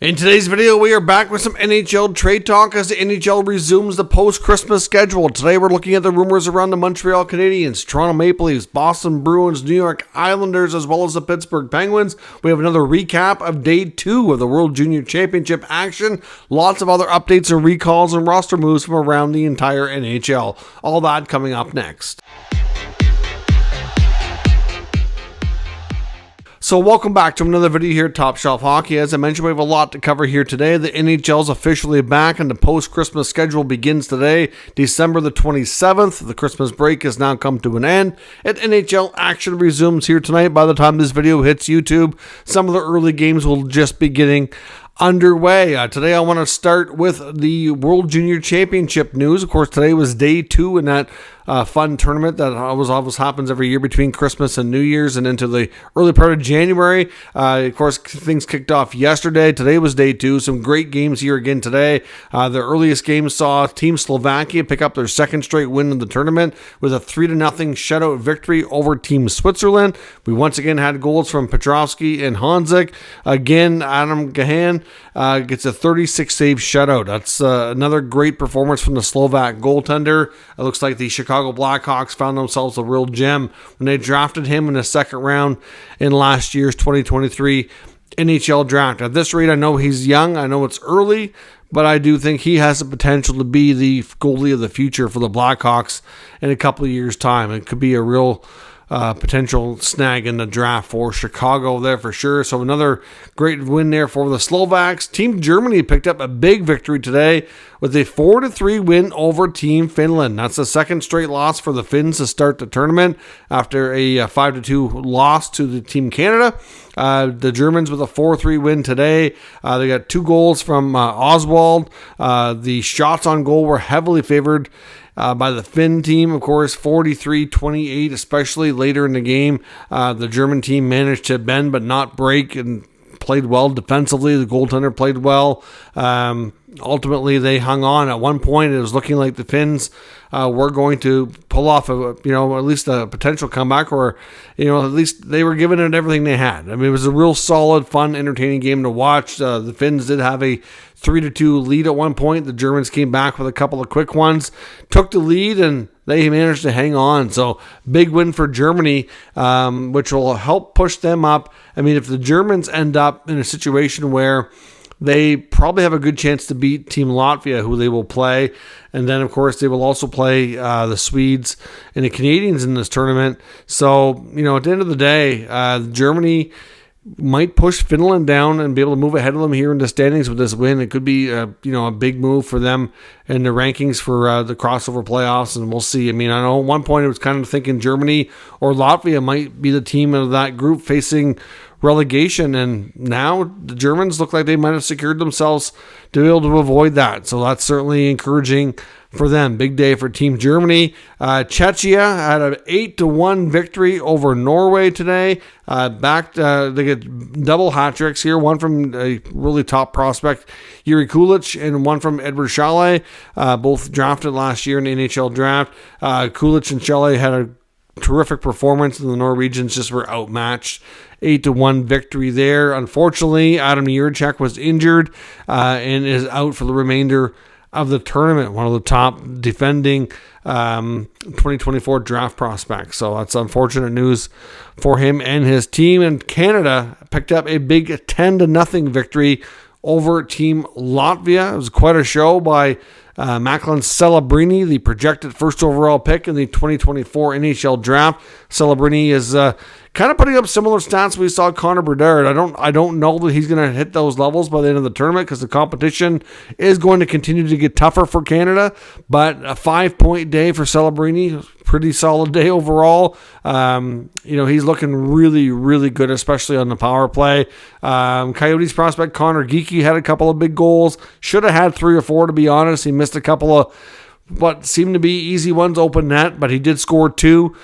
In today's video, we are back with some NHL trade talk as the NHL resumes the post-Christmas schedule. Today, we're looking at the rumors around the Montreal Canadiens, Toronto Maple Leafs, Boston Bruins, New York Islanders, as well as the Pittsburgh Penguins. We have another recap of Day 2 of the World Junior Championship action. Lots of other updates and recalls and roster moves from around the entire NHL. All that coming up next. So welcome back to another video here at Top Shelf Hockey. As I mentioned, we have a lot to cover here today. The NHL is officially back and the post-Christmas schedule begins today, December the 27th. The Christmas break has now come to an end, and NHL action resumes here tonight. By the time this video hits YouTube, some of the early games will just be getting underway. Today I want to start with the World Junior Championship news. Of course, today was Day 2 in that fun tournament that always happens every year between Christmas and New Year's and into the early part of January. Of course, things kicked off yesterday. Today was Day 2. Some great games here again today. The earliest game saw Team Slovakia pick up their second straight win in the tournament with a 3-0 shutout victory over Team Switzerland. We once again had goals from Petrovsky and Hanzik. Again, Adam Gahan gets a 36-save shutout. That's another great performance from the Slovak goaltender. It looks like the Chicago Blackhawks found themselves a real gem when they drafted him in the second round in last year's 2023 NHL draft. At this rate, I know he's young. I know it's early, but I do think he has the potential to be the goalie of the future for the Blackhawks in a couple of years' time. It could be a real potential snag in the draft for Chicago there for sure. So another great win there for the Slovaks. Team Germany picked up a big victory today with a 4-3 win over Team Finland. That's the second straight loss for the Finns to start the tournament after a 5-2 loss to the Team Canada. The Germans with a 4-3 win today. They got 2 goals from Oswald. The shots on goal were heavily favored by the Finn team, of course, 43-28, especially later in the game. The German team managed to bend but not break and played well defensively. The goaltender played well. Ultimately, they hung on. At one point, it was looking like the Finns were going to pull off at least a potential comeback, or at least they were giving it everything they had. I mean, it was a real solid, fun, entertaining game to watch. The Finns did have a 3-2 lead at one point. The Germans came back with a couple of quick ones, took the lead, and they managed to hang on. So big win for Germany, which will help push them up. I mean, if the Germans end up in a situation where they probably have a good chance to beat Team Latvia, who they will play. And then, of course, they will also play the Swedes and the Canadians in this tournament. So, at the end of the day, Germany might push Finland down and be able to move ahead of them here in the standings with this win. It could be, a big move for them in the rankings for the crossover playoffs, and we'll see. I mean, I know at one point it was kind of thinking Germany or Latvia might be the team of that group facing relegation, and now the Germans look like they might have secured themselves to be able to avoid that. So that's certainly encouraging for them. Big day for Team Germany. Czechia had an 8-1 victory over Norway today. They get double hat tricks here. One from a really top prospect, Yuri Kulich, and one from Edward Shea, both drafted last year in the NHL draft. Kulich and Shea had a terrific performance, and the Norwegians just were outmatched. 8-1 victory there. Unfortunately, Adam Jiricek was injured and is out for the remainder of the tournament. One of the top defending 2024 draft prospects. So that's unfortunate news for him and his team. And Canada picked up a big 10-0 victory over Team Latvia. It was quite a show by Macklin Celebrini, the projected first overall pick in the 2024 NHL draft. Celebrini is kind of putting up similar stats we saw Connor Bedard. I don't know that he's going to hit those levels by the end of the tournament because the competition is going to continue to get tougher for Canada. But a 5-point day for Celebrini, pretty solid day overall. He's looking really, really good, especially on the power play. Coyotes prospect Connor Geekie had a couple of big goals. Should have had 3 or 4, to be honest. He missed a couple of what seemed to be easy ones open net, but he did score 2.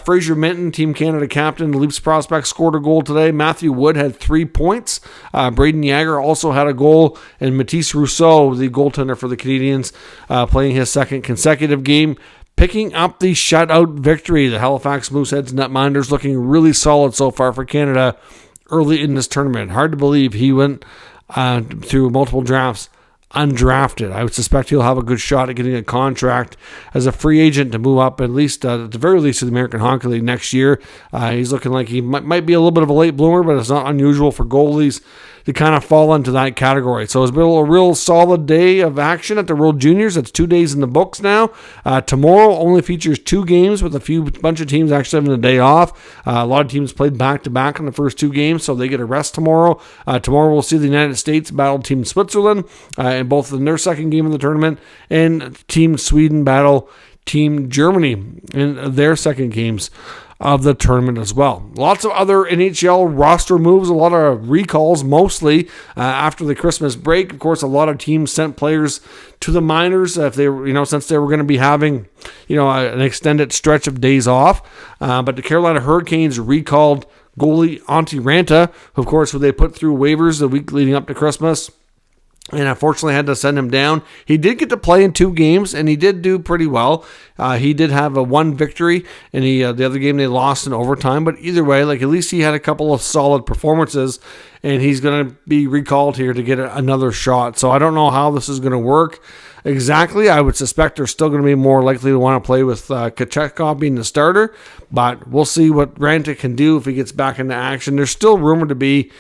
Fraser Minton, Team Canada captain, the Leafs prospect, scored a goal today. Matthew Wood had 3 points. Braden Yager also had a goal, and Matisse Rousseau, the goaltender for the Canadiens, playing his second consecutive game, picking up the shutout victory. The Halifax Mooseheads netminders looking really solid so far for Canada early in this tournament. Hard to believe he went through multiple drafts undrafted. I would suspect he'll have a good shot at getting a contract as a free agent to move up at least, at the very least, to the American Hockey League next year. He's looking like he might be a little bit of a late bloomer, but it's not unusual for goalies to kind of fall into that category. So it's been a real solid day of action at the World Juniors. It's 2 days in the books now. Tomorrow only features 2 games with a bunch of teams actually having a day off. A lot of teams played back-to-back in the first 2 games, so they get a rest tomorrow. Tomorrow we'll see the United States battle Team Switzerland in both in their second game of the tournament, and Team Sweden battle Team Germany in their second games of the tournament as well. Lots of other NHL roster moves, a lot of recalls, mostly after the Christmas break. Of course, a lot of teams sent players to the minors if they were, since they were going to be having, an extended stretch of days off. But the Carolina Hurricanes recalled goalie Antti Ranta, of course, who they put through waivers the week leading up to Christmas, and unfortunately had to send him down. He did get to play in 2 games, and he did do pretty well. He did have a 1 victory, and the other game they lost in overtime. But either way, at least he had a couple of solid performances, and he's going to be recalled here to get another shot. So I don't know how this is going to work exactly. I would suspect they're still going to be more likely to want to play with Kochetkov being the starter, but we'll see what Ranta can do if he gets back into action. There's still rumored to be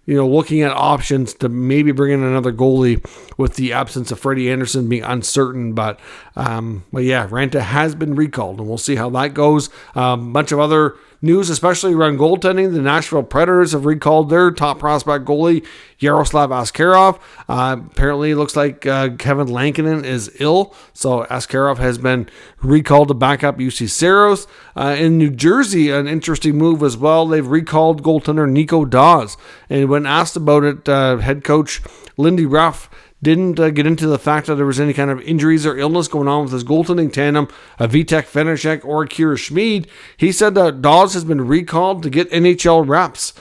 looking at options to maybe bring in another goalie with the absence of Freddie Anderson being uncertain. But yeah, Ranta has been recalled, and we'll see how that goes. A bunch of other news, especially around goaltending. The Nashville Predators have recalled their top prospect goalie, Yaroslav Askarov. Apparently, it looks like Kevin Lankinen is ill, so Askarov has been recalled to back up UC Saros. In New Jersey, an interesting move as well. They've recalled goaltender Nico Dawes, and when asked about it, head coach Lindy Ruff didn't get into the fact that there was any kind of injuries or illness going on with his goaltending tandem, Vitek Vanacek or Kira Schmid. He said that Dawes has been recalled to get NHL reps.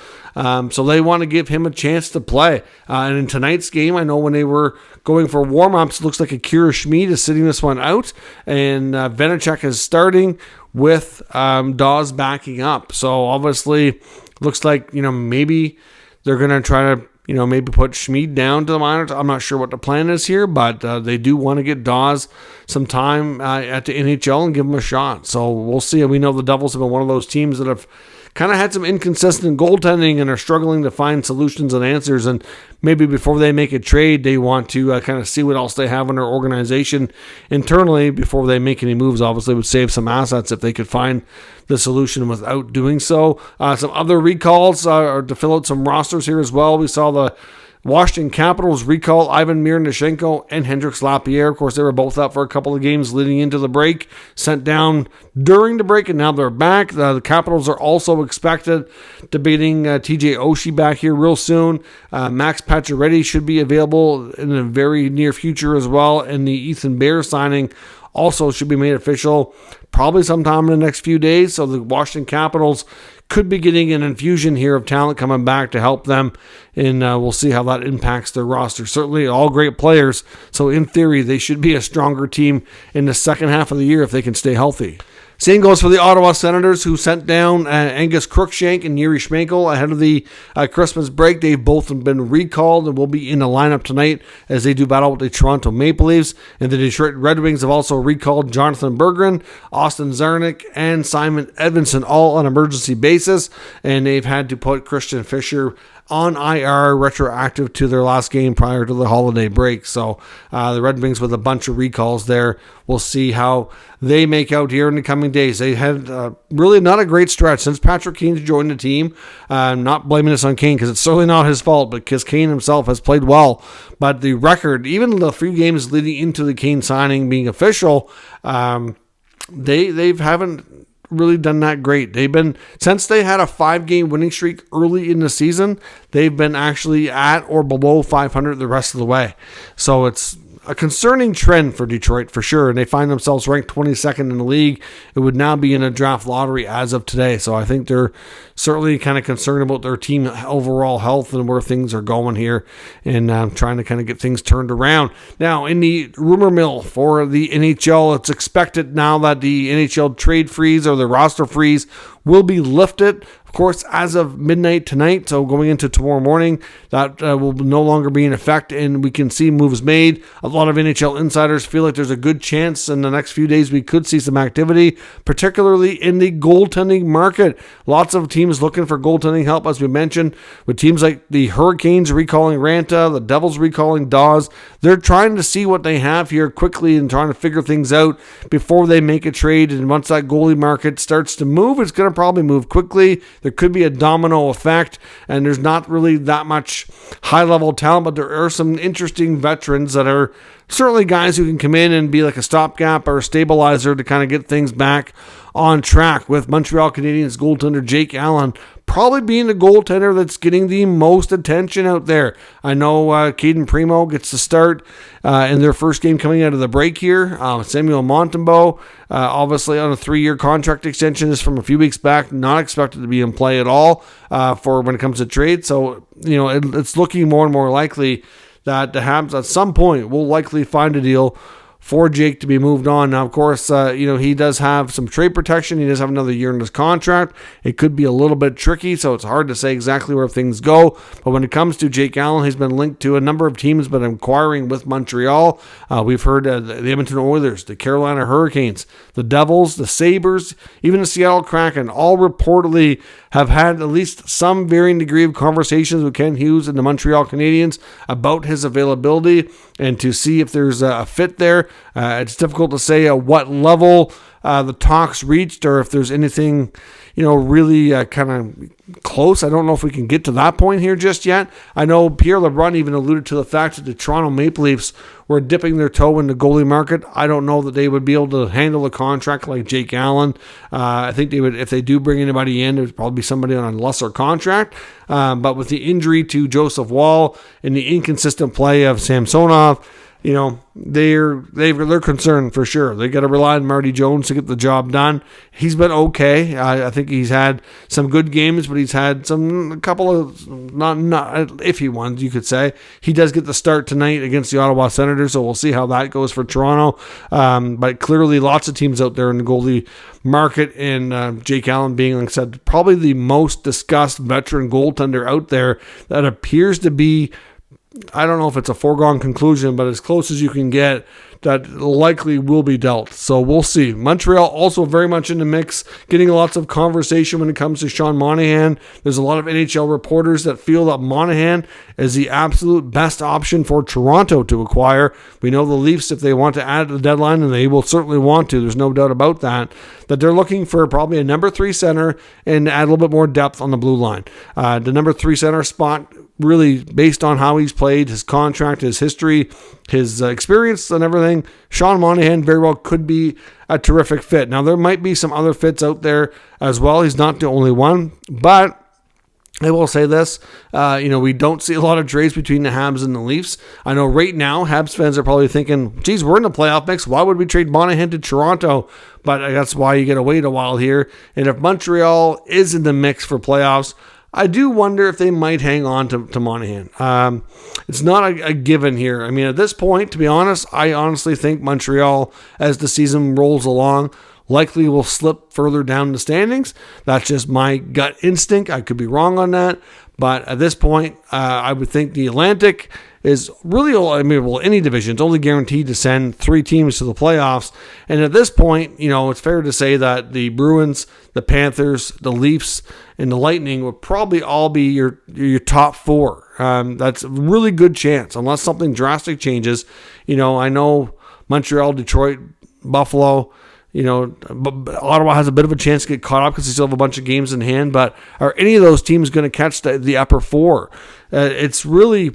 So they want to give him a chance to play. And in tonight's game, I know when they were going for warm-ups, it looks like Kira Schmid is sitting this one out, and Vanacek is starting with Dawes backing up. So obviously, looks like, maybe they're going to try to maybe put Schmid down to the minors. I'm not sure what the plan is here, but they do want to get Dawes some time at the NHL and give him a shot. So we'll see. We know the Devils have been one of those teams that have kind of had some inconsistent goaltending and are struggling to find solutions and answers. And maybe before they make a trade, they want to kind of see what else they have in their organization internally before they make any moves. Obviously, it would save some assets if they could find the solution without doing so. Some other recalls are to fill out some rosters here as well. We saw the Washington Capitals recall Ivan Mironichenko and Hendrix Lapierre. Of course, they were both out for a couple of games leading into the break, sent down during the break, and now they're back. The Capitals are also expected to be getting TJ Oshie back here real soon. Max Pacioretty should be available in the very near future as well, and the Ethan Bear signing also should be made official probably sometime in the next few days. So the Washington Capitals could be getting an infusion here of talent coming back to help them, and we'll see how that impacts their roster. Certainly all great players, so in theory they should be a stronger team in the second half of the year if they can stay healthy. Same goes for the Ottawa Senators, who sent down Angus Crookshank and Yuri Schmeichel ahead of the Christmas break. They've both been recalled and will be in the lineup tonight as they do battle with the Toronto Maple Leafs. And the Detroit Red Wings have also recalled Jonathan Berggren, Austin Czarnik, and Simon Edmondson, all on emergency basis. And they've had to put Christian Fischer on IR, retroactive to their last game prior to the holiday break. So the Red Wings with a bunch of recalls there. We'll see how they make out here in the coming days. They had really not a great stretch since Patrick Kane's joined the team. Not blaming this on Kane because it's certainly not his fault, but because Kane himself has played well. But the record, even the few games leading into the Kane signing being official, they haven't really done that great. They've been, since they had a 5-game winning streak early in the season, they've been actually at or below 500 the rest of the way. So it's a concerning trend for Detroit for sure, and they find themselves ranked 22nd in the league. It would now be in a draft lottery as of today, so I think they're certainly kind of concerned about their team overall health and where things are going here, and trying to kind of get things turned around. Now, in the rumor mill for the NHL, it's expected now that the NHL trade freeze or the roster freeze will be lifted, of course, as of midnight tonight. So going into tomorrow morning, that will no longer be in effect, and we can see moves made. A lot of NHL insiders feel like there's a good chance in the next few days we could see some activity, particularly in the goaltending market. Lots of teams looking for goaltending help, as we mentioned, with teams like the Hurricanes recalling Ranta, the Devils recalling Dawes. They're trying to see what they have here quickly and trying to figure things out before they make a trade. And once that goalie market starts to move, it's going to probably move quickly. There could be a domino effect, and there's not really that much high-level talent, but there are some interesting veterans that are certainly guys who can come in and be like a stopgap or a stabilizer to kind of get things back on track, with Montreal Canadiens goaltender Jake Allen probably being the goaltender that's getting the most attention out there. I know Caden Primo gets to start in their first game coming out of the break here. Samuel Montembeault, obviously on a 3-year contract extension, is from a few weeks back, not expected to be in play at all for when it comes to trade. So, it's looking more and more likely that the Habs at some point will likely find a deal for Jake to be moved on. Now, of course, he does have some trade protection. He does have another year in his contract. It could be a little bit tricky, so it's hard to say exactly where things go. But when it comes to Jake Allen, he's been linked to a number of teams, but inquiring with Montreal. We've heard the Edmonton Oilers, the Carolina Hurricanes, the Devils, the Sabres, even the Seattle Kraken, all reportedly have had at least some varying degree of conversations with Ken Hughes and the Montreal Canadiens about his availability and to see if there's a fit there. It's difficult to say at what level the talks reached, or if there's anything, really kind of close. I don't know if we can get to that point here just yet. I know Pierre LeBrun even alluded to the fact that the Toronto Maple Leafs were dipping their toe in the goalie market. I don't know that they would be able to handle a contract like Jake Allen. I think they would, if they do bring anybody in, it would probably be somebody on a lesser contract. But with the injury to Joseph Wall and the inconsistent play of Samsonov, they're concerned for sure. They got to rely on Marty Jones to get the job done. He's been okay. I think he's had some good games, but he's had a couple of not iffy ones, you could say. He does get the start tonight against the Ottawa Senators, so we'll see how that goes for Toronto. But clearly lots of teams out there in the goalie market, and Jake Allen being, like I said, probably the most discussed veteran goaltender out there that appears to be, I don't know if it's a foregone conclusion, but as close as you can get, that likely will be dealt. So we'll see. Montreal also very much in the mix, getting lots of conversation when it comes to Sean Monahan. There's a lot of NHL reporters that feel that Monahan is the absolute best option for Toronto to acquire. We know the Leafs, if they want to add to the deadline, and they will certainly want to, there's no doubt about that they're looking for probably a number 3 center and add a little bit more depth on the blue line. The number 3 center spot, really based on how he's played, his contract, his history, his experience and everything, Sean Monahan very well could be a terrific fit. Now, there might be some other fits out there as well. He's not the only one, but I will say this, we don't see a lot of trades between the Habs and the Leafs. I know right now Habs fans are probably thinking, geez, we're in the playoff mix. Why would we trade Monahan to Toronto? But that's why you got to wait a while here. And if Montreal is in the mix for playoffs, I do wonder if they might hang on to Monahan. It's not a given here. I mean, at this point, to be honest, I honestly think Montreal, as the season rolls along, likely will slip further down the standings. That's just my gut instinct. I could be wrong on that. But at this point, I would think the Atlantic is really, any division is only guaranteed to send 3 teams to the playoffs. And at this point, it's fair to say that the Bruins, the Panthers, the Leafs, and the Lightning would probably all be your top 4. That's a really good chance, unless something drastic changes. I know Montreal, Detroit, Buffalo, Ottawa has a bit of a chance to get caught up because they still have a bunch of games in hand. But are any of those teams going to catch the upper 4? It's really,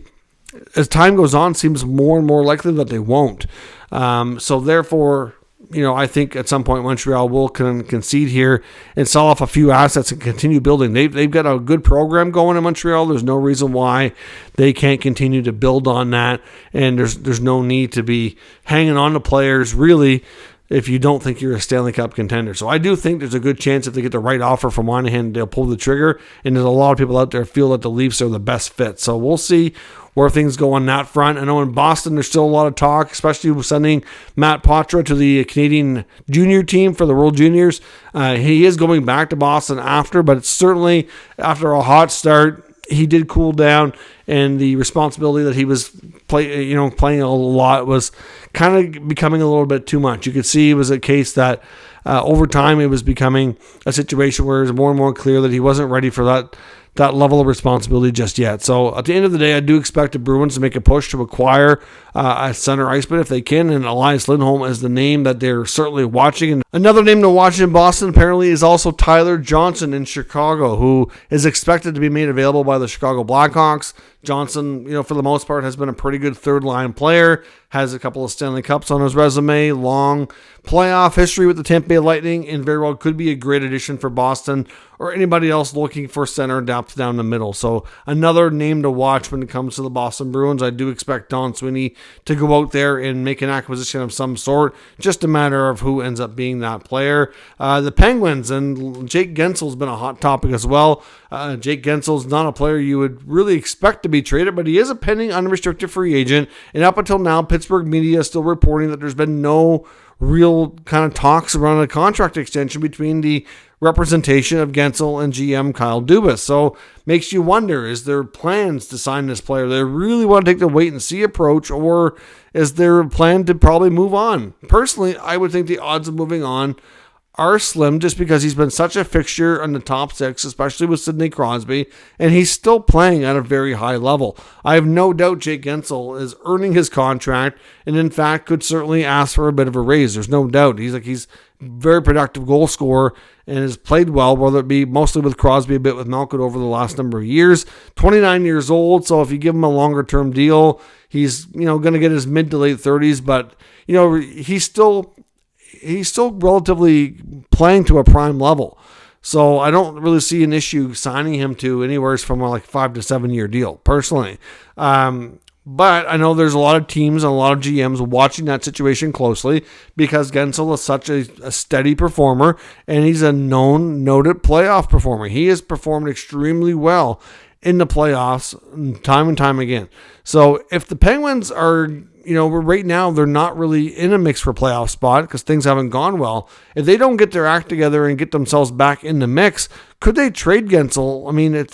as time goes on, seems more and more likely that they won't. So therefore, I think at some point Montreal will concede here and sell off a few assets and continue building. They've got a good program going in Montreal. There's no reason why they can't continue to build on that. And there's no need to be hanging on to players, really, if you don't think you're a Stanley Cup contender. So I do think there's a good chance if they get the right offer from Monahan, they'll pull the trigger. And there's a lot of people out there feel that the Leafs are the best fit. So we'll see where things go on that front. I know in Boston there's still a lot of talk, especially with sending Matt Poitras to the Canadian junior team for the World Juniors. He is going back to Boston after, but it's certainly after a hot start, he did cool down, and the responsibility that he was playing a lot was kind of becoming a little bit too much. You could see it was a case that over time it was becoming a situation where it was more and more clear that he wasn't ready for that level of responsibility just yet. So at the end of the day, I do expect the Bruins to make a push to acquire a center iceman if they can, and Elias Lindholm is the name that they're certainly watching. And another name to watch in Boston apparently is also Tyler Johnson in Chicago, who is expected to be made available by the Chicago Blackhawks. Johnson, for the most part, has been a pretty good third-line player, has a couple of Stanley Cups on his resume, long playoff history with the Tampa Bay Lightning, and very well could be a great addition for Boston or anybody else looking for center depth down the middle. So another name to watch when it comes to the Boston Bruins. I do expect Don Sweeney to go out there and make an acquisition of some sort, just a matter of who ends up being that player. The Penguins, and Jake Gensel's been a hot topic as well. Jake Gensel's not a player you would really expect to be traded, but he is a pending unrestricted free agent, and up until now, Pittsburgh media is still reporting that there's been no real kind of talks around a contract extension between the representation of Guentzel and GM Kyle Dubas. So makes you wonder, is there plans to sign this player? They really want to take the wait and see approach, or is there a plan to probably move on? Personally, I would think the odds of moving on are slim, just because he's been such a fixture on the top six, especially with Sidney Crosby, and he's still playing at a very high level. I have no doubt Jake Guentzel is earning his contract, and in fact could certainly ask for a bit of a raise. There's no doubt. He's very productive goal scorer and has played well, whether it be mostly with Crosby, a bit with Malkin over the last number of years. 29 years old, so if you give him a longer term deal, he's going to get his mid to late 30s, but he's still relatively playing to a prime level. So I don't really see an issue signing him to anywhere from a 5 to 7 year deal, personally. But I know there's a lot of teams and a lot of GMs watching that situation closely, because Guentzel is such a steady performer, and he's a noted playoff performer. He has performed extremely well in the playoffs time and time again. So if the Penguins are, right now they're not really in a mix for playoff spot because things haven't gone well. If they don't get their act together and get themselves back in the mix, could they trade Guentzel? I mean,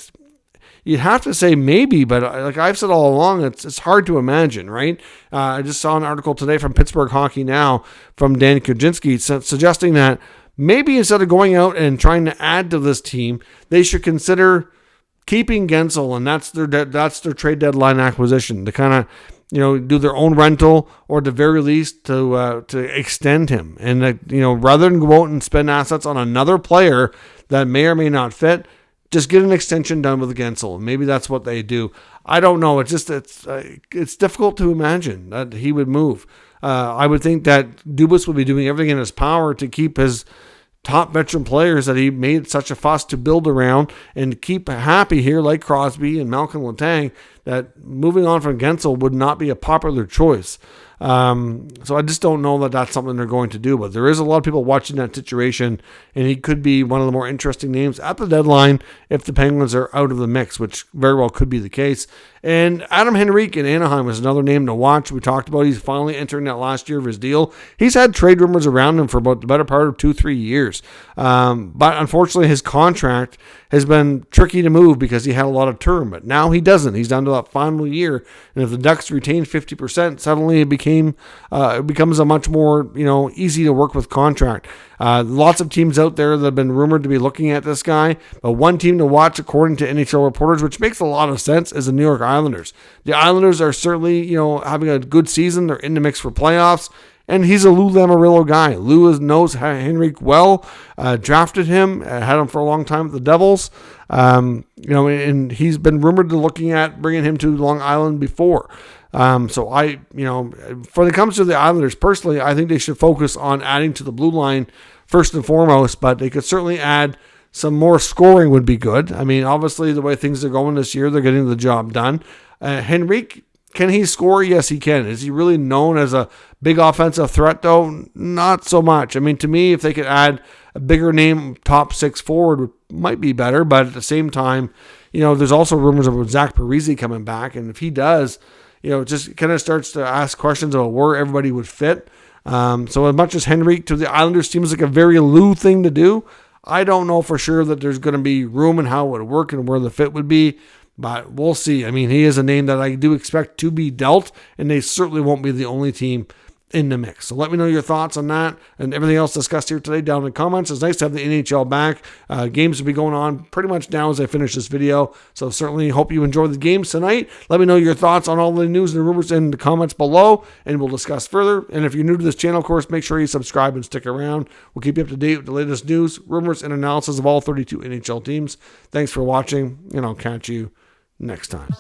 you'd have to say maybe, but like I've said all along, it's hard to imagine, right? I just saw an article today from Pittsburgh Hockey Now from Dan Kuczynski suggesting that maybe instead of going out and trying to add to this team, they should consider keeping Guentzel, and that's their trade deadline acquisition, to kind of do their own rental, or at the very least to extend him, and rather than go out and spend assets on another player that may or may not fit, just get an extension done with Guentzel. Maybe that's what they do. I don't know. It's difficult to imagine that he would move. I would think that Dubas would be doing everything in his power to keep his top veteran players that he made such a fuss to build around and keep happy here, like Crosby and Malcolm Letang, that moving on from Guentzel would not be a popular choice. So I just don't know that that's something they're going to do, but there is a lot of people watching that situation, and he could be one of the more interesting names at the deadline if the Penguins are out of the mix, which very well could be the case. And Adam Henrique in Anaheim is another name to watch. We talked about he's finally entering that last year of his deal. He's had trade rumors around him for about the better part of 2-3 years. But unfortunately, his contract has been tricky to move because he had a lot of term, but now he doesn't. He's down to that final year, and if the Ducks retain 50%, suddenly it becomes a much more easy to work with contract. Lots of teams out there that have been rumored to be looking at this guy, but one team to watch, according to NHL reporters, which makes a lot of sense, is the New York Islanders. The Islanders are certainly having a good season. They're in the mix for playoffs. And he's a Lou Lamoriello guy. Lou knows Henrique well, drafted him, had him for a long time with the Devils. And he's been rumored to looking at bringing him to Long Island before. So when it comes to the Islanders, personally, I think they should focus on adding to the blue line first and foremost, but they could certainly add some more scoring would be good. I mean, obviously, the way things are going this year, they're getting the job done. Henrique, can he score? Yes, he can. Is he really known as a big offensive threat, though? Not so much. I mean, to me, if they could add a bigger name top six forward, might be better. But at the same time, there's also rumors about Zach Parise coming back. And if he does, it just kind of starts to ask questions about where everybody would fit. So as much as Henrique to the Islanders seems like a very Lou thing to do, I don't know for sure that there's going to be room and how it would work and where the fit would be. But we'll see. I mean, he is a name that I do expect to be dealt, and they certainly won't be the only team in the mix. So let me know your thoughts on that and everything else discussed here today down in the comments. It's nice to have the NHL back. Games will be going on pretty much now as I finish this video. So certainly hope you enjoy the games tonight. Let me know your thoughts on all the news and rumors in the comments below, and we'll discuss further. And if you're new to this channel, of course, make sure you subscribe and stick around. We'll keep you up to date with the latest news, rumors, and analysis of all 32 NHL teams. Thanks for watching, and I'll catch you next time.